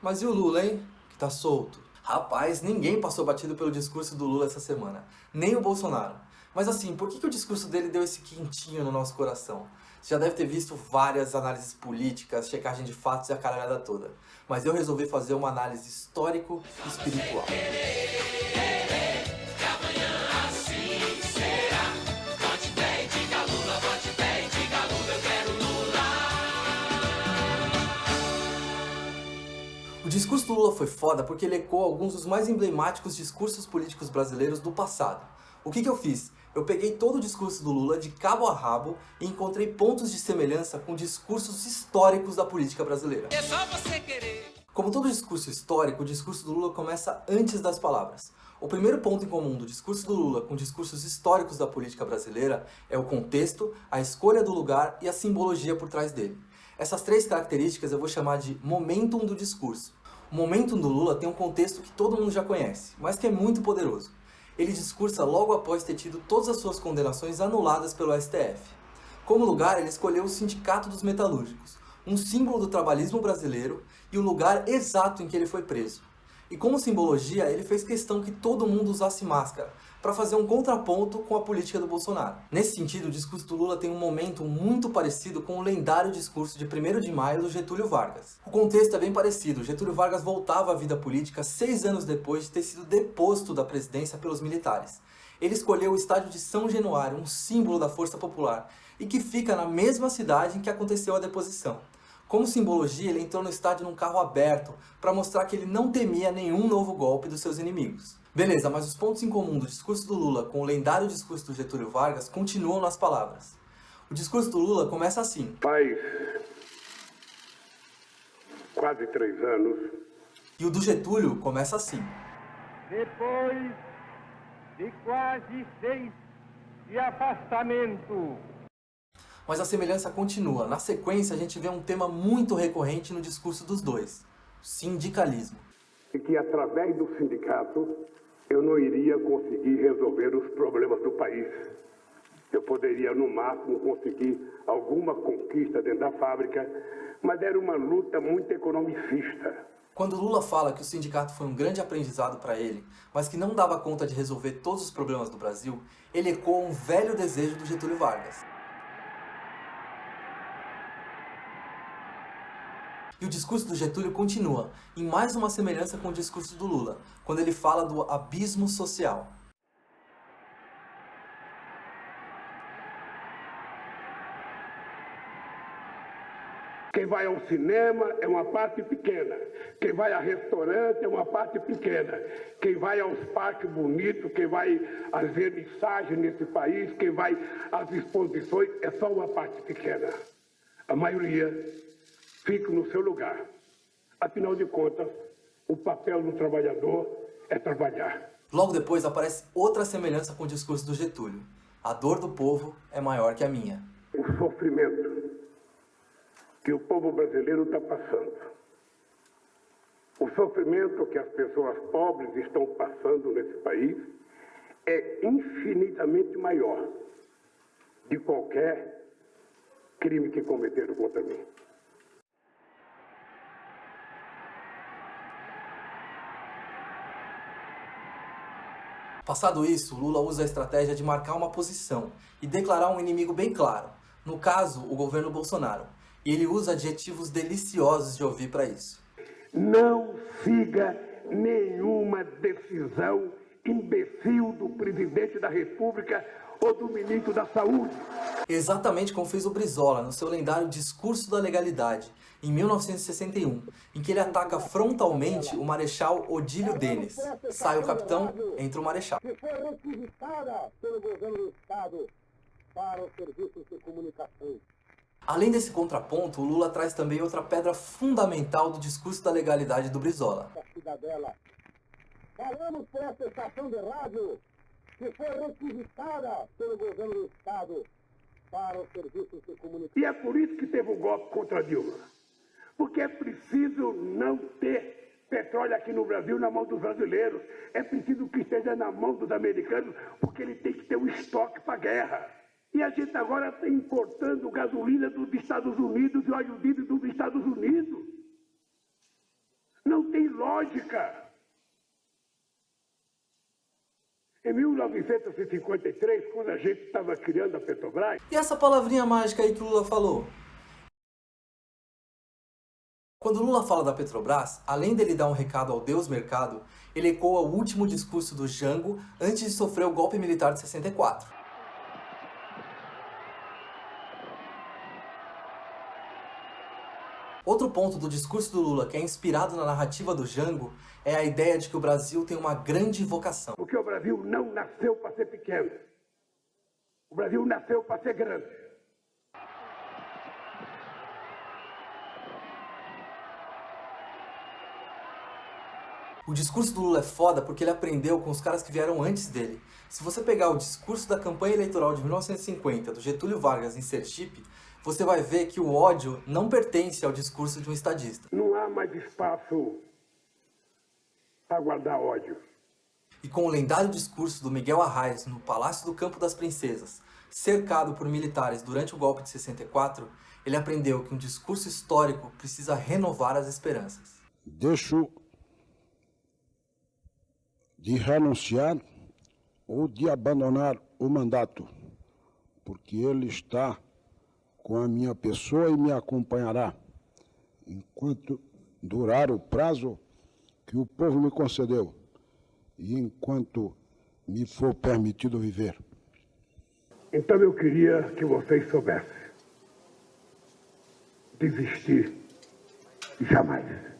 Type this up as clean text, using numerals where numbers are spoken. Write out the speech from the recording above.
Mas e o Lula, hein? Que tá solto. Rapaz, ninguém passou batido pelo discurso do Lula essa semana. Nem o Bolsonaro. Mas assim, por que o discurso dele deu esse quentinho no nosso coração? Você já deve ter visto várias análises políticas, checagem de fatos e a caralhada toda. Mas eu resolvi fazer uma análise histórico-espiritual. O discurso do Lula foi foda porque ele ecoou alguns dos mais emblemáticos discursos políticos brasileiros do passado. O que eu fiz? Eu peguei todo o discurso do Lula de cabo a rabo e encontrei pontos de semelhança com discursos históricos da política brasileira. É só você querer. Como todo discurso histórico, o discurso do Lula começa antes das palavras. O primeiro ponto em comum do discurso do Lula com discursos históricos da política brasileira é o contexto, a escolha do lugar e a simbologia por trás dele. Essas três características eu vou chamar de momentum do discurso. O momentum do Lula tem um contexto que todo mundo já conhece, mas que é muito poderoso. Ele discursa logo após ter tido todas as suas condenações anuladas pelo STF. Como lugar, ele escolheu o Sindicato dos Metalúrgicos, um símbolo do trabalhismo brasileiro e o lugar exato em que ele foi preso. E como simbologia, ele fez questão que todo mundo usasse máscara, para fazer um contraponto com a política do Bolsonaro. Nesse sentido, o discurso do Lula tem um momento muito parecido com o lendário discurso de 1º de maio do Getúlio Vargas. O contexto é bem parecido. Getúlio Vargas voltava à vida política 6 anos depois de ter sido deposto da presidência pelos militares. Ele escolheu o estádio de São Januário, um símbolo da força popular, e que fica na mesma cidade em que aconteceu a deposição. Como simbologia, ele entrou no estádio num carro aberto para mostrar que ele não temia nenhum novo golpe dos seus inimigos. Beleza, mas os pontos em comum do discurso do Lula com o lendário discurso do Getúlio Vargas continuam nas palavras. O discurso do Lula começa assim. Faz quase 3 anos. E o do Getúlio começa assim. Depois de quase 6 de afastamento. Mas a semelhança continua. Na sequência, a gente vê um tema muito recorrente no discurso dos dois. O sindicalismo. E que através do sindicato eu não iria conseguir resolver os problemas do país. Eu poderia, no máximo, conseguir alguma conquista dentro da fábrica, mas era uma luta muito economicista. Quando Lula fala que o sindicato foi um grande aprendizado para ele, mas que não dava conta de resolver todos os problemas do Brasil, ele ecoa um velho desejo do Getúlio Vargas. E o discurso do Getúlio continua, em mais uma semelhança com o discurso do Lula, quando ele fala do abismo social. Quem vai ao cinema é uma parte pequena. Quem vai a restaurante é uma parte pequena. Quem vai aos parques bonitos, quem vai às vernissagens nesse país, quem vai às exposições é só uma parte pequena. A maioria fica no seu lugar. Afinal de contas, o papel do trabalhador é trabalhar. Logo depois aparece outra semelhança com o discurso do Getúlio. A dor do povo é maior que a minha. O sofrimento que o povo brasileiro está passando. O sofrimento que as pessoas pobres estão passando nesse país é infinitamente maior de qualquer crime que cometeram contra mim. Passado isso, Lula usa a estratégia de marcar uma posição e declarar um inimigo bem claro, no caso, o governo Bolsonaro. E ele usa adjetivos deliciosos de ouvir para isso. Não siga nenhuma decisão imbecil do presidente da República ou do ministro da Saúde. Exatamente como fez o Brizola no seu lendário Discurso da Legalidade, em 1961, em que ele ataca frontalmente o Marechal Odílio Denis. Sai o capitão, entra o Marechal. Que foi requisitada pelo governo do Estado para os serviços de comunicação. Além desse contraponto, o Lula traz também outra pedra fundamental do discurso da legalidade do Brizola. Cidadela. Falamos por essa estação de rádio que foi requisitada pelo governo do Estado para os serviços de comunicação. E é por isso que teve o golpe contra a Dilma. Porque é preciso não ter petróleo aqui no Brasil na mão dos brasileiros. É preciso que esteja na mão dos americanos, porque ele tem que ter um estoque para a guerra. E a gente agora está importando gasolina dos Estados Unidos e óleo diesel dos Estados Unidos. Não tem lógica. Em 1953, quando a gente estava criando a Petrobras... E essa palavrinha mágica aí que o Lula falou? Quando o Lula fala da Petrobras, além dele dar um recado ao Deus Mercado, ele ecoa o último discurso do Jango antes de sofrer o golpe militar de 64. Outro ponto do discurso do Lula que é inspirado na narrativa do Jango é a ideia de que o Brasil tem uma grande vocação. Porque o Brasil não nasceu para ser pequeno. O Brasil nasceu para ser grande. O discurso do Lula é foda porque ele aprendeu com os caras que vieram antes dele. Se você pegar o discurso da campanha eleitoral de 1950 do Getúlio Vargas em Sergipe, você vai ver que o ódio não pertence ao discurso de um estadista. Não há mais espaço para guardar ódio. E com o lendário discurso do Miguel Arraes no Palácio do Campo das Princesas, cercado por militares durante o golpe de 64, ele aprendeu que um discurso histórico precisa renovar as esperanças. Deixo de renunciar ou de abandonar o mandato, porque ele está com a minha pessoa e me acompanhará enquanto durar o prazo que o povo me concedeu e enquanto me for permitido viver. Então eu queria que vocês soubessem. Desistir jamais.